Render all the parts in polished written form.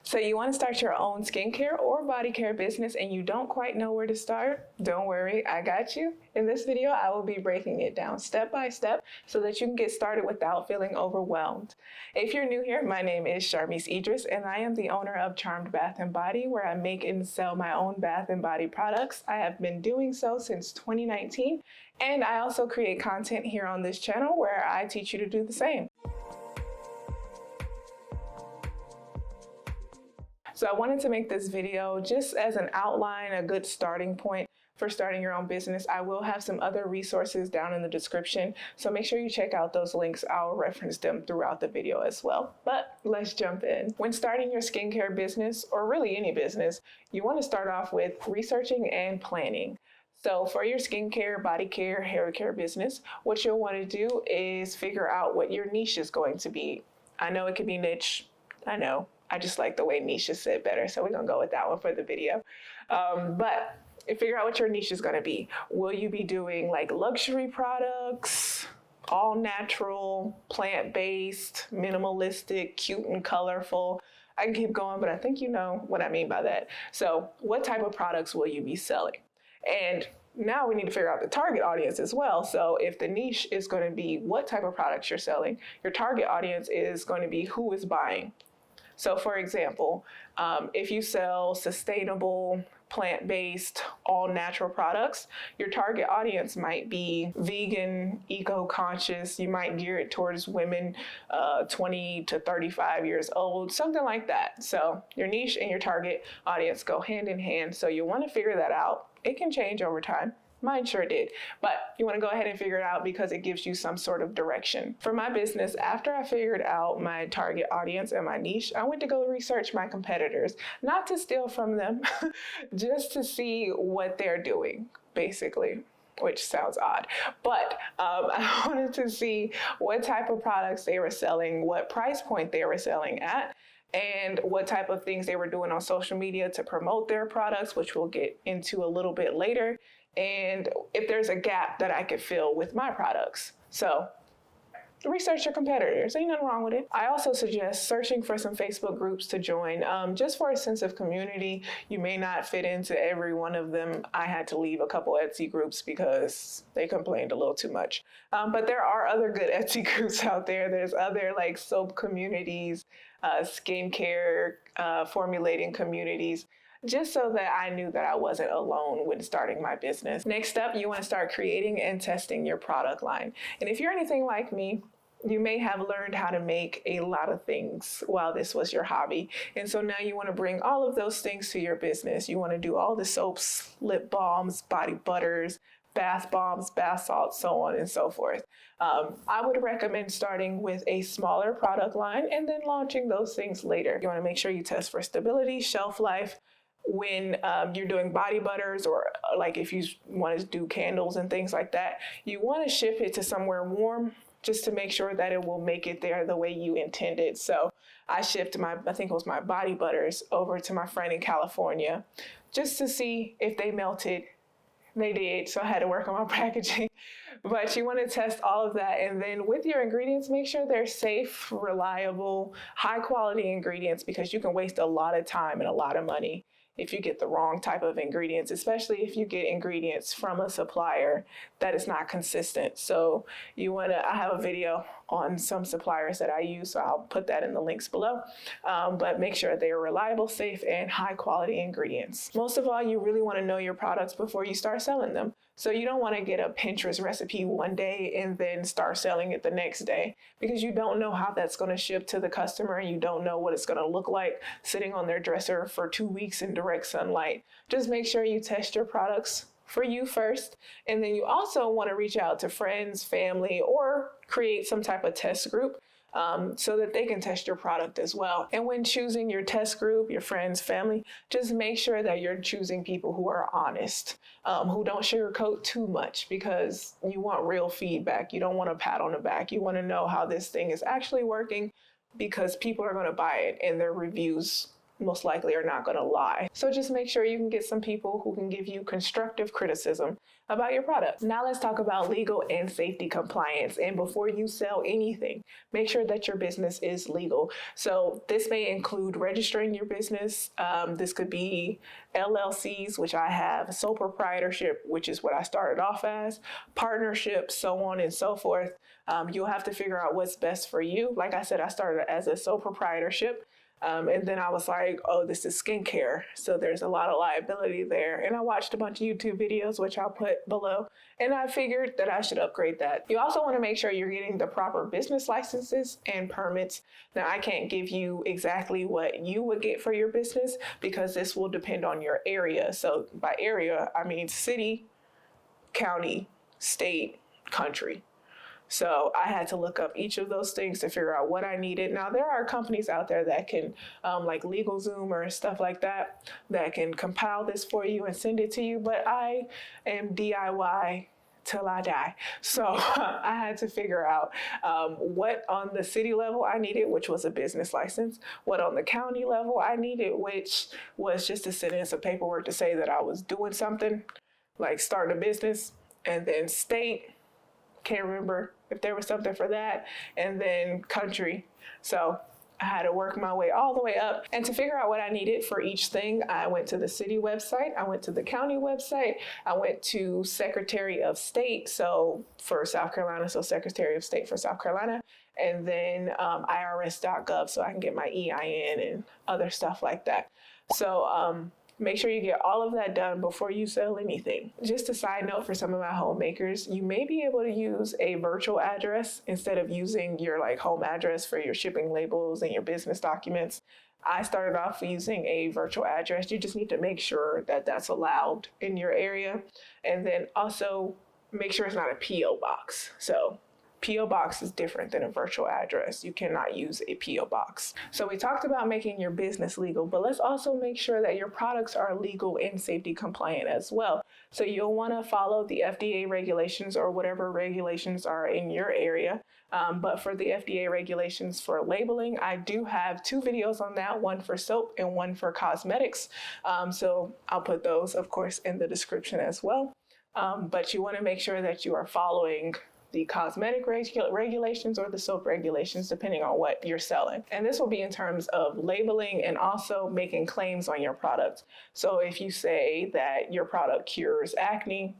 So you want to start your own skincare or body care business and you don't quite know where to start? Don't worry, I got you. In this video, I will be breaking it down step by step so that you can get started without feeling overwhelmed. If you're new here, my name is Sharmise Idris and I am the owner of Charmed Bath & Body, where I make and sell my own bath and body products. I have been doing so since 2019, and I also create content here on this channel where I teach you to do the same. So I wanted to make this video just as an outline, a good starting point for starting your own business. I will have some other resources down in the description, so make sure you check out those links. I'll reference them throughout the video as well. But let's jump in. When starting your skincare business, or really any business, you want to start off with researching and planning. So for your skincare, body care, hair care business, what you'll want to do is figure out what your niche is going to be. I know it could be niche. I know. I just like the way niche is said better, so we're gonna go with that one for the video. But figure out what your niche is gonna be. Will you be doing like luxury products, all natural, plant-based, minimalistic, cute and colorful? I can keep going, but I think you know what I mean by that. So what type of products will you be selling? And now we need to figure out the target audience as well. So if the niche is going to be what type of products you're selling, your target audience is going to be who is buying. So for example, if you sell sustainable, plant-based, all-natural products, your target audience might be vegan, eco-conscious. You might gear it towards women 20 to 35 years old, something like that. So your niche and your target audience go hand in hand. So you want to figure that out. It can change over time. Mine sure did, but you want to go ahead and figure it out because it gives you some sort of direction. For my business, after I figured out my target audience and my niche, I went to go research my competitors, not to steal from them, just to see what they're doing, basically, which sounds odd. But I wanted to see what type of products they were selling, what price point they were selling at, and what type of things they were doing on social media to promote their products, which we'll get into a little bit later. And if there's a gap that I could fill with my products. So research your competitors, ain't nothing wrong with it. I also suggest searching for some Facebook groups to join, just for a sense of community. You may not fit into every one of them. I had to leave a couple Etsy groups because they complained a little too much. But there are other good Etsy groups out there. There's other like soap communities, skincare, formulating communities, just so that I knew that I wasn't alone when starting my business. Next up, you want to start creating and testing your product line. And if you're anything like me, you may have learned how to make a lot of things while this was your hobby. And so now you want to bring all of those things to your business. You want to do all the soaps, lip balms, body butters, bath bombs, bath salts, so on and so forth. I would recommend starting with a smaller product line and then launching those things later. You want to make sure you test for stability, shelf life. When you're doing body butters, or like if you want to do candles and things like that, you want to ship it to somewhere warm just to make sure that it will make it there the way you intended. So I shipped I think it was my body butters over to my friend in California just to see if they melted. They did, so I had to work on my packaging. But you want to test all of that, and then with your ingredients, make sure they're safe, reliable, high quality ingredients, because you can waste a lot of time and a lot of money if you get the wrong type of ingredients, especially if you get ingredients from a supplier that is not consistent. So I have a video on some suppliers that I use, so I'll put that in the links below. But make sure they're reliable, safe, and high quality ingredients. Most of all, you really want to know your products before you start selling them. So you don't want to get a Pinterest recipe one day and then start selling it the next day, because you don't know how that's going to ship to the customer, and you don't know what it's going to look like sitting on their dresser for 2 weeks in direct sunlight. Just make sure you test your products for you first, and then you also want to reach out to friends, family, or create some type of test group so that they can test your product as well. And when choosing your test group, your friends, family, just make sure that you're choosing people who are honest, who don't sugarcoat too much, because you want real feedback. You don't want a pat on the back. You want to know how this thing is actually working, because people are going to buy it and their reviews most likely are not going to lie. So just make sure you can get some people who can give you constructive criticism about your product. Now let's talk about legal and safety compliance. And before you sell anything, make sure that your business is legal. So this may include registering your business. This could be LLCs, which I have, sole proprietorship, which is what I started off as, partnerships, so on and so forth. You'll have to figure out what's best for you. Like I said, I started as a sole proprietorship. And then I was like, oh, this is skincare. So there's a lot of liability there. And I watched a bunch of YouTube videos, which I'll put below. And I figured that I should upgrade that. You also want to make sure you're getting the proper business licenses and permits. Now, I can't give you exactly what you would get for your business because this will depend on your area. So by area, I mean city, county, state, country. So I had to look up each of those things to figure out what I needed. Now, there are companies out there that can, like LegalZoom or stuff like that, that can compile this for you and send it to you. But I am DIY till I die. So I had to figure out what on the city level I needed, which was a business license, what on the county level I needed, which was just to send in some paperwork to say that I was doing something, like starting a business, and then state. Can't remember if there was something for that, and then country. So I had to work my way all the way up. And to figure out what I needed for each thing, I went to the city website, I went to the county website, I went to Secretary of State, so for South Carolina, so Secretary of State for South Carolina, and then IRS.gov, so I can get my EIN and other stuff like that. So make sure you get all of that done before you sell anything. Just a side note for some of my homemakers, you may be able to use a virtual address instead of using your home address for your shipping labels and your business documents. I started off using a virtual address. You just need to make sure that that's allowed in your area. And then also make sure it's not a P.O. box. So P.O. box is different than a virtual address. You cannot use a P.O. box. So we talked about making your business legal, but let's also make sure that your products are legal and safety compliant as well. So you'll want to follow the FDA regulations or whatever regulations are in your area. But for the FDA regulations for labeling, I do have 2 videos on that, one for soap and one for cosmetics. So I'll put those, of course, in the description as well. But you want to make sure that you are following the cosmetic regulations or the soap regulations, depending on what you're selling. And this will be in terms of labeling and also making claims on your product. So if you say that your product cures acne,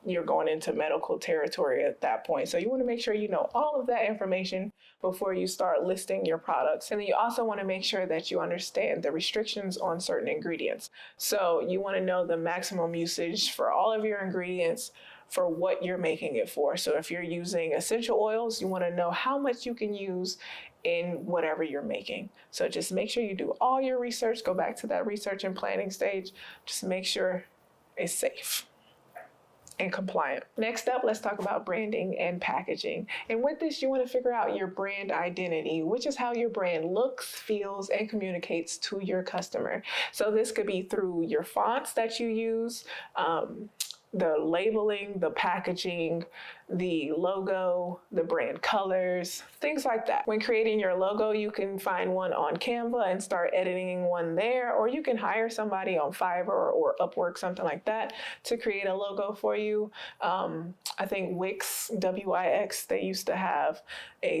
you're going into medical territory at that point. So you want to make sure you know all of that information before you start listing your products. And then you also want to make sure that you understand the restrictions on certain ingredients. So you want to know the maximum usage for all of your ingredients for what you're making it for. So if you're using essential oils, you want to know how much you can use in whatever you're making. So just make sure you do all your research, go back to that research and planning stage, just make sure it's safe and compliant. Next up, let's talk about branding and packaging. And with this, you want to figure out your brand identity, which is how your brand looks, feels, and communicates to your customer. So this could be through your fonts that you use, the labeling, the packaging, the logo, the brand colors, things like that. When creating your logo, you can find one on Canva and start editing one there, or you can hire somebody on Fiverr or Upwork, something like that, to create a logo for you. I think Wix, W-I-X, they used to have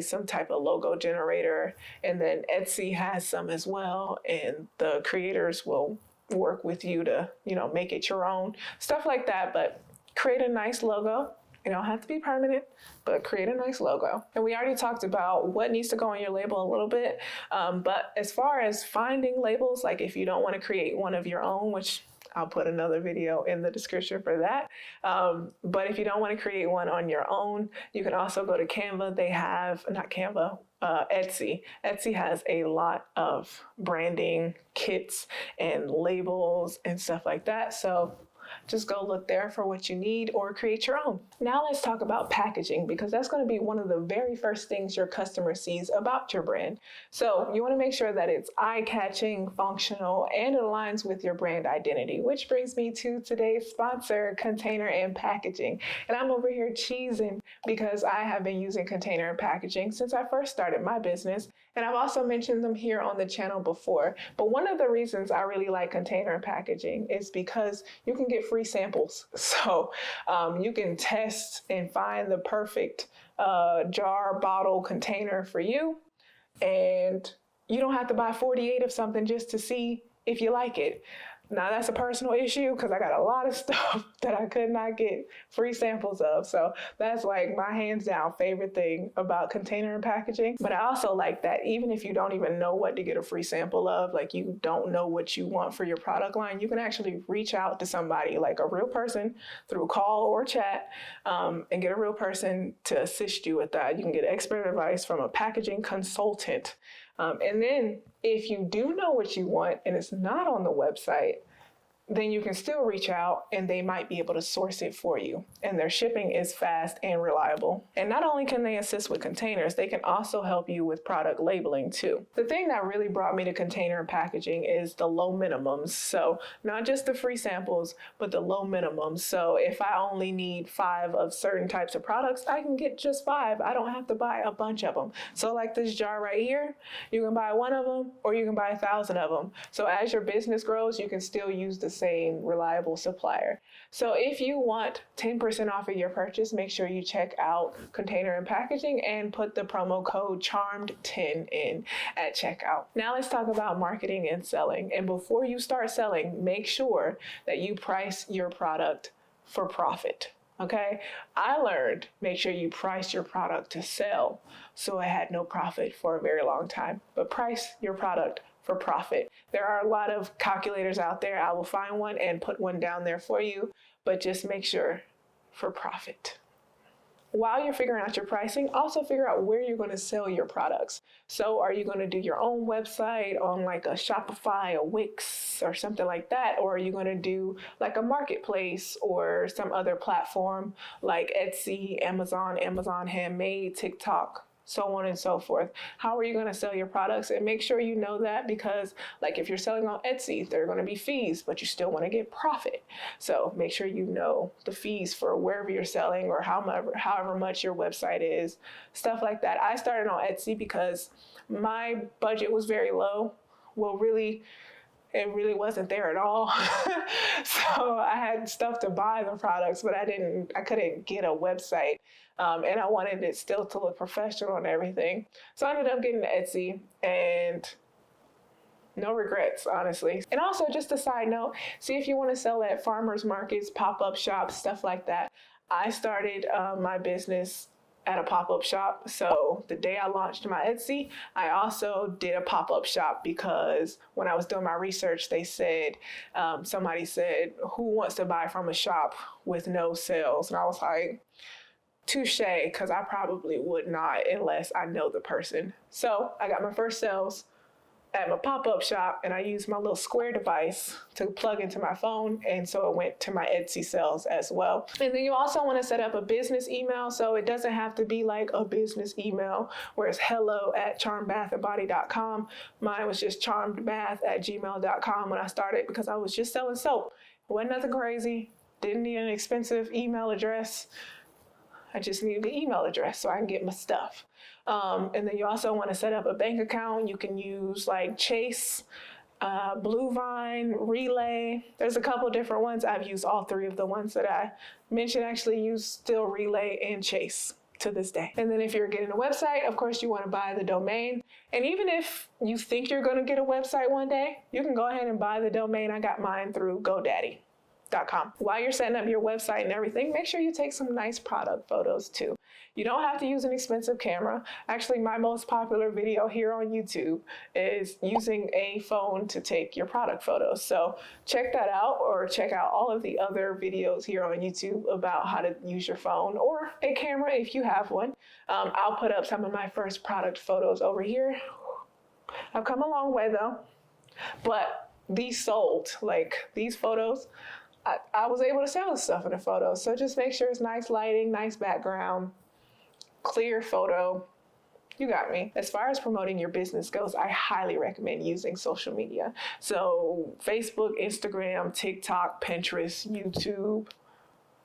some type of logo generator, and then Etsy has some as well, and the creators will work with you to, make it your own, stuff like that. But create a nice logo. It don't have to be permanent, but create a nice logo. And we already talked about what needs to go on your label a little bit. But as far as finding labels, like if you don't want to create one of your own, which I'll put another video in the description for that. But if you don't want to create one on your own, you can also go to Canva. They have, not Canva, Etsy. Etsy has a lot of branding kits and labels and stuff like that. So just go look there for what you need or create your own. Now let's talk about packaging, because that's going to be one of the very first things your customer sees about your brand. So you want to make sure that it's eye-catching, functional, and it aligns with your brand identity, which brings me to today's sponsor, Container and Packaging. And I'm over here cheesing because I have been using container and packaging since I first started my business. And I've also mentioned them here on the channel before. But one of the reasons I really like container and packaging is because you can get free samples. So you can test and find the perfect jar, bottle, container for you. And you don't have to buy 48 of something just to see if you like it. Now that's a personal issue because I got a lot of stuff that I could not get free samples of. So that's like my hands down favorite thing about container and packaging. But I also like that even if you don't even know what to get a free sample of, like you don't know what you want for your product line, you can actually reach out to somebody, like a real person through call or chat, and get a real person to assist you with that. You can get expert advice from a packaging consultant. And then if you do know what you want and it's not on the website, then you can still reach out and they might be able to source it for you. And their shipping is fast and reliable. And not only can they assist with containers, they can also help you with product labeling too. The thing that really brought me to container and packaging is the low minimums. So not just the free samples, but the low minimums. So if I only need 5 of certain types of products, I can get just 5. I don't have to buy a bunch of them. So like this jar right here, you can buy 1 of them or you can buy 1,000 of them. So as your business grows, you can still use the same reliable supplier. So if you want 10% off of your purchase, make sure you check out container and packaging and put the promo code CHARMED10 in at checkout. Now let's talk about marketing and selling. And before you start selling, make sure that you price your product for profit. Okay, I learned make sure you price your product to sell. So I had no profit for a very long time, but price your product for profit. There are a lot of calculators out there. I will find one and put one down there for you, but just make sure for profit. While you're figuring out your pricing, also figure out where you're going to sell your products. So are you going to do your own website on like a Shopify, a Wix, or something like that? Or are you going to do like a marketplace or some other platform like Etsy, Amazon Handmade, TikTok, so on and so forth? How are you going to sell your products? And make sure you know that, because like if you're selling on Etsy, there are going to be fees, but you still want to get profit. So make sure you know the fees for wherever you're selling or however much your website is, stuff like that. I started on Etsy because my budget was very low. Well, it really wasn't there at all. So I had stuff to buy the products, but I couldn't get a website. And I wanted it still to look professional and everything. So I ended up getting Etsy, and no regrets, honestly. And also, just a side note, see if you want to sell at farmers markets, pop-up shops, stuff like that. I started my business at a pop-up shop. So the day I launched my Etsy, I also did a pop-up shop, because when I was doing my research, they said, somebody said, who wants to buy from a shop with no sales? And I was like, touche, because I probably would not unless I know the person. So I got my first sales at my pop-up shop, and I used my little square device to plug into my phone, and so it went to my Etsy sales as well. And then you also want to set up a business email, so it doesn't have to be like a business email where it's hello@charmedbathandbody.com. Mine was just charmedbath@gmail.com when I started, because I was just selling soap. It wasn't nothing crazy, didn't need an expensive email address. I just needed the email address so I can get my stuff. And then you also want to set up a bank account. You can use like Chase, Bluevine, Relay. There's a couple different ones. I've used all 3 of the ones that I mentioned. Actually use still Relay and Chase to this day. And then if you're getting a website, of course you want to buy the domain. And even if you think you're going to get a website one day, you can go ahead and buy the domain. I got mine through GoDaddy.com. While you're setting up your website and everything, make sure you take some nice product photos too. You don't have to use an expensive camera. Actually, my most popular video here on YouTube is using a phone to take your product photos. So check that out, or check out all of the other videos here on YouTube about how to use your phone or a camera if you have one. I'll put up some of my first product photos over here. I've come a long way though, but these sold, like these photos, I was able to sell the stuff in the photos. So just make sure it's nice lighting, nice background, clear photo. You got me. As far as promoting your business goes, I highly recommend using social media. So Facebook, Instagram, TikTok, Pinterest, YouTube.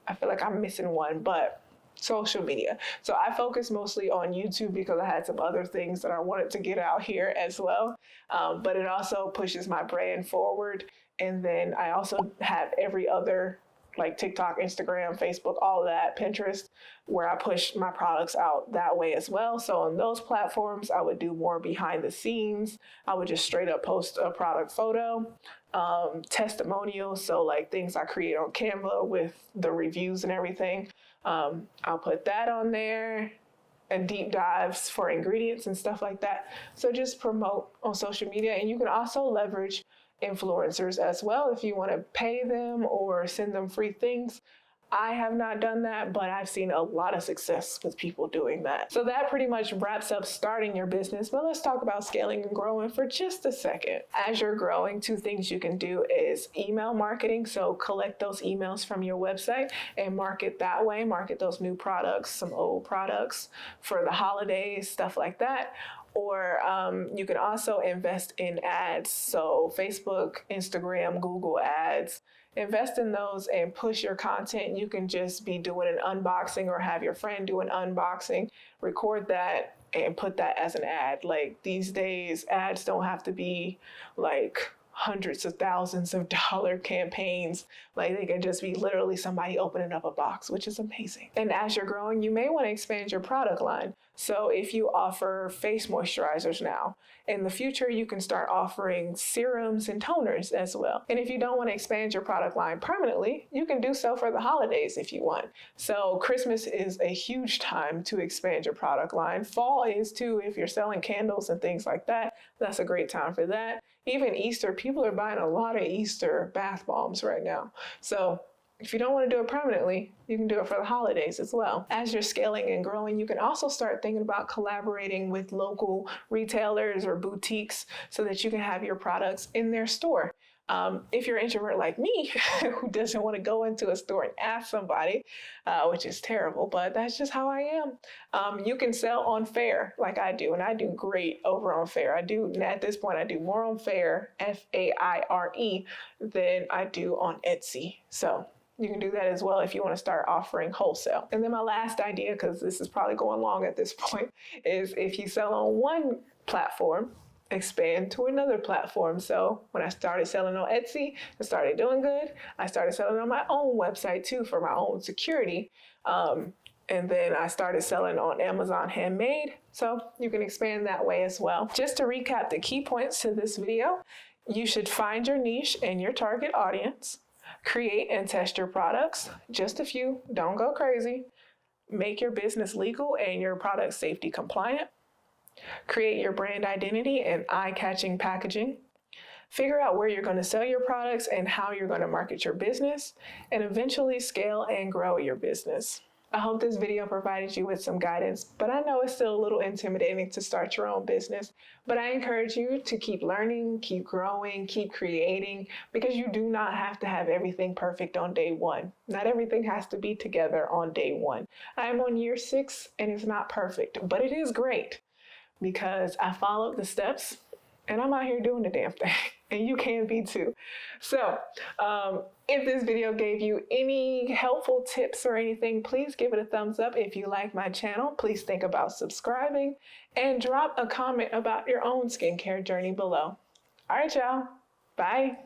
I feel like I'm missing one, but social media. So I focus mostly on YouTube because I had some other things that I wanted to get out here as well. But it also pushes my brand forward. And then I also have every other, like TikTok, Instagram, Facebook, all that, Pinterest, where I push my products out that way as well. So on those platforms, I would do more behind the scenes. I would just straight up post a product photo, testimonials. So like things I create on Canva with the reviews and everything. I'll put that on there, and deep dives for ingredients and stuff like that. So just promote on social media. And you can also leverage influencers as well if you want to pay them or send them free things. I have not done that, but I've seen a lot of success with people doing that. So that pretty much wraps up starting your business, but let's talk about scaling and growing for just a second. As you're growing, 2 things you can do is email marketing. So collect those emails from your website and market that way, market those new products, some old products for the holidays, stuff like that. Or you can also invest in ads. So Facebook, Instagram, Google ads. Invest in those and push your content. You can just be doing an unboxing or have your friend do an unboxing, record that and put that as an ad. Like these days, ads don't have to be like hundreds of thousands of dollar campaigns. Like they can just be literally somebody opening up a box, which is amazing. And as you're growing, you may want to expand your product line. So if you offer face moisturizers now, in the future, you can start offering serums and toners as well. And if you don't want to expand your product line permanently, you can do so for the holidays if you want. So Christmas is a huge time to expand your product line. Fall is too, if you're selling candles and things like that. That's a great time for that. Even Easter, people are buying a lot of Easter bath bombs right now. So if you don't want to do it permanently, you can do it for the holidays as well. As you're scaling and growing, you can also start thinking about collaborating with local retailers or boutiques so that you can have your products in their store. If you're an introvert like me, who doesn't want to go into a store and ask somebody, which is terrible, but that's just how I am. You can sell on Faire like I do, and I do great over on Faire. At this point, I do more on Faire, F-A-I-R-E, than I do on Etsy. So you can do that as well if you want to start offering wholesale. And then my last idea, because this is probably going long at this point, is if you sell on one platform, expand to another platform. So when I started selling on Etsy, I started doing good. I started selling on my own website too for my own security. And then I started selling on Amazon Handmade. So you can expand that way as well. Just to recap the key points to this video, you should find your niche and your target audience. Create and test your products, just a few, don't go crazy. Make your business legal and your product safety compliant. Create your brand identity and eye-catching packaging. Figure out where you're going to sell your products and how you're going to market your business, and eventually scale and grow your business. I hope this video provided you with some guidance, but I know it's still a little intimidating to start your own business. But I encourage you to keep learning, keep growing, keep creating, because you do not have to have everything perfect on day one. Not everything has to be together on day one. I am on year 6 and it's not perfect, but it is great because I followed the steps and I'm out here doing the damn thing, and you can be too. So if this video gave you any helpful tips or anything, please give it a thumbs up. If you like my channel, please think about subscribing and drop a comment about your own skincare journey below. All right, y'all. Bye.